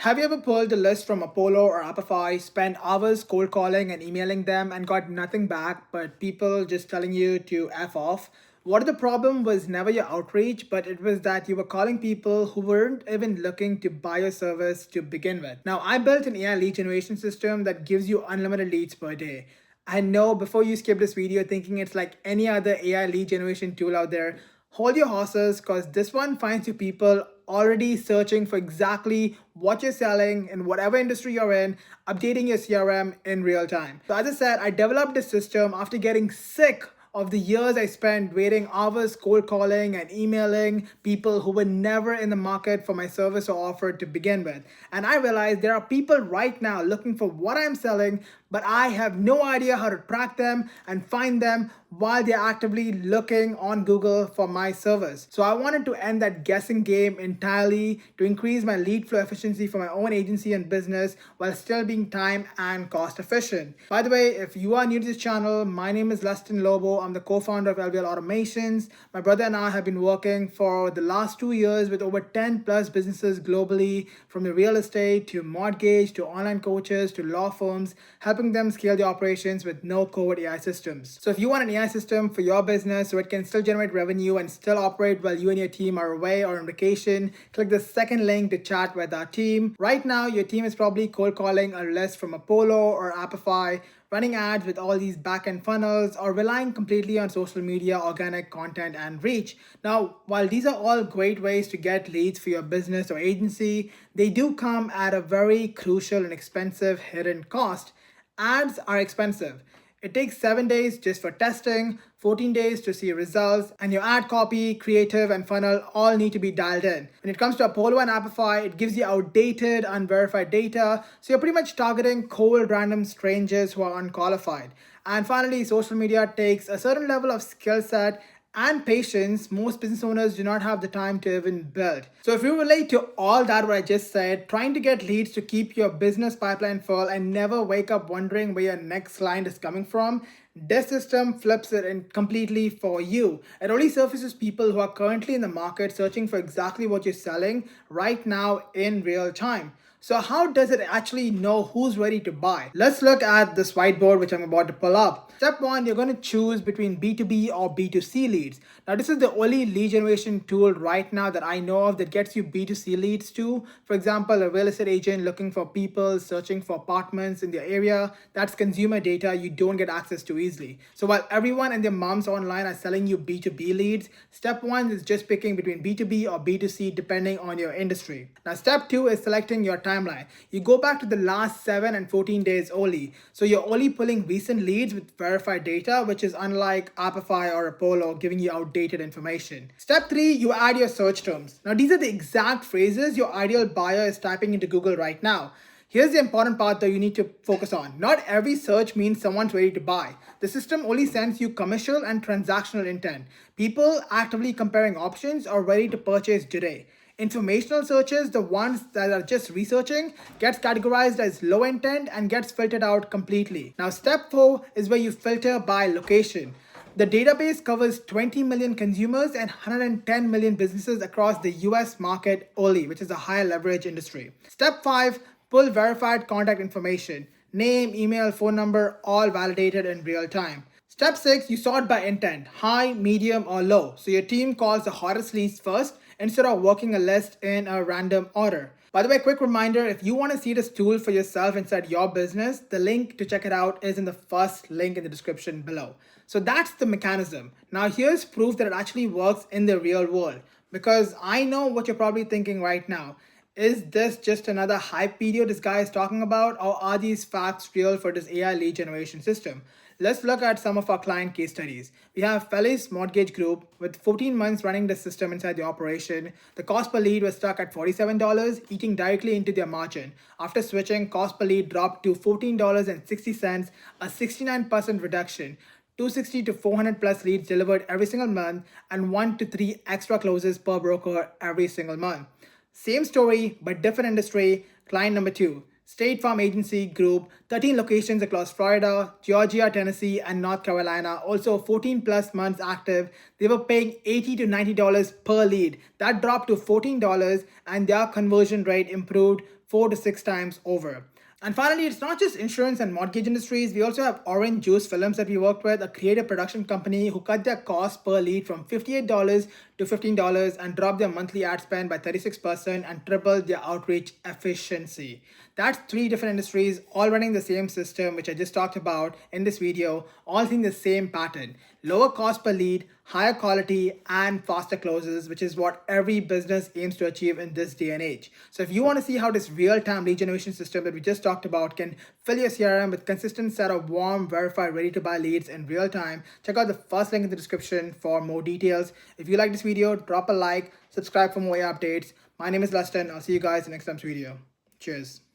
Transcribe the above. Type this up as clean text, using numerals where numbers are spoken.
Have you ever pulled a list from Apollo or Apify, spent hours cold calling and emailing them and got nothing back but people just telling you to F off? What if the problem was never your outreach, but it was that you were calling people who weren't even looking to buy your service to begin with? Now, I built an AI lead generation system that gives you unlimited leads per day. I know before you skip this video thinking it's like any other AI lead generation tool out there, hold your horses because this one finds you people already searching for exactly what you're selling in whatever industry you're in, updating your CRM in real time. So as I said, I developed this system after getting sick of the years I spent waiting hours cold calling and emailing people who were never in the market for my service or offer to begin with. And I realized there are people right now looking for what I'm selling, but I have no idea how to track them and find them while they're actively looking on Google for my service. So I wanted to end that guessing game entirely to increase my lead flow efficiency for my own agency and business while still being time and cost efficient. By the way, if you are new to this channel, my name is Lustin Lobo. I'm the co-founder of LVL Automations. My brother and I have been working for the last 2 years with over 10 plus businesses globally, from the real estate to mortgage to online coaches to law firms, helping them scale their operations with no code AI systems. So if you want an AI system for your business so it can still generate revenue and still operate while you and your team are away or on vacation, click the second link to chat with our team. Right now, your team is probably cold calling a list from Apollo or Apify, running ads with all these back-end funnels, or relying completely on social media, organic content, and reach. Now, while these are all great ways to get leads for your business or agency, they do come at a very crucial and expensive hidden cost. Ads are expensive. It takes 7 days just for testing, 14 days to see results, and your ad copy, creative, and funnel all need to be dialed in. When it comes to Apollo and Apify, it gives you outdated, unverified data, so you're pretty much targeting cold, random strangers who are unqualified. And finally, social media takes a certain level of skill set and patience most business owners do not have the time to even build. So if you relate to all that what I just said, trying to get leads to keep your business pipeline full and never wake up wondering where your next client is coming from, this system flips it in completely for you. It only surfaces people who are currently in the market searching for exactly what you're selling right now in real time. So how does it actually know who's ready to buy? Let's look at this whiteboard which I'm about to pull up. Step 1, you're going to choose between B2B or B2C leads. Now this is the only lead generation tool right now that I know of that gets you B2C leads too. For example, a real estate agent looking for people searching for apartments in their area. That's consumer data you don't get access to easily. So while everyone and their moms online are selling you B2B leads, step 1 is just picking between B2B or B2C depending on your industry. Now step 2 is selecting your timeline. You go back to the last 7 and 14 days only. So you're only pulling recent leads with verified data, which is unlike Apify or Apollo giving you outdated information. Step 3, you add your search terms. Now these are the exact phrases your ideal buyer is typing into Google right now. Here's the important part that you need to focus on. Not every search means someone's ready to buy. The system only sends you commercial and transactional intent. People actively comparing options are ready to purchase today. Informational searches, the ones that are just researching, gets categorized as low intent and gets filtered out completely. Now step 4 is where you filter by location. The database covers 20 million consumers and 110 million businesses across the US market only, which is a high leverage industry. Step 5, pull verified contact information. Name, email, phone number, all validated in real time. Step 6, you sort by intent, high, medium, or low. So your team calls the hottest leads first instead of working a list in a random order. By the way, quick reminder, if you want to see this tool for yourself inside your business, the link to check it out is in the first link in the description below. So that's the mechanism. Now here's proof that it actually works in the real world, because I know what you're probably thinking right now. Is this just another hype video this guy is talking about, or are these facts real for this AI lead generation system? Let's look at some of our client case studies. We have Felix Mortgage Group with 14 months running the system inside the operation. The cost per lead was stuck at $47, eating directly into their margin. After switching, cost per lead dropped to $14.60, a 69% reduction. 260 to 400 plus leads delivered every single month, and 1 to 3 extra closes per broker every single month. Same story, but different industry. Client number 2, State Farm Agency Group, 13 locations across Florida, Georgia, Tennessee, and North Carolina, also 14 plus months active. They were paying $80 to $90 per lead. That dropped to $14, and their conversion rate improved 4 to 6 times over. And finally, it's not just insurance and mortgage industries. We also have Orange Juice Films that we worked with, a creative production company who cut their cost per lead from $58 to $15 and dropped their monthly ad spend by 36% and tripled their outreach efficiency. That's three different industries all running the same system, which I just talked about in this video, all seeing the same pattern. Lower cost per lead, higher quality, and faster closes, which is what every business aims to achieve in this day and age. So if you want to see how this real-time lead generation system that we just talked about can fill your CRM with consistent set of warm, verified, ready-to-buy leads in real time, check out the first link in the description for more details. If you like this video, drop a like, subscribe for more updates. My name is Lustin. I'll see you guys in next time's video. Cheers.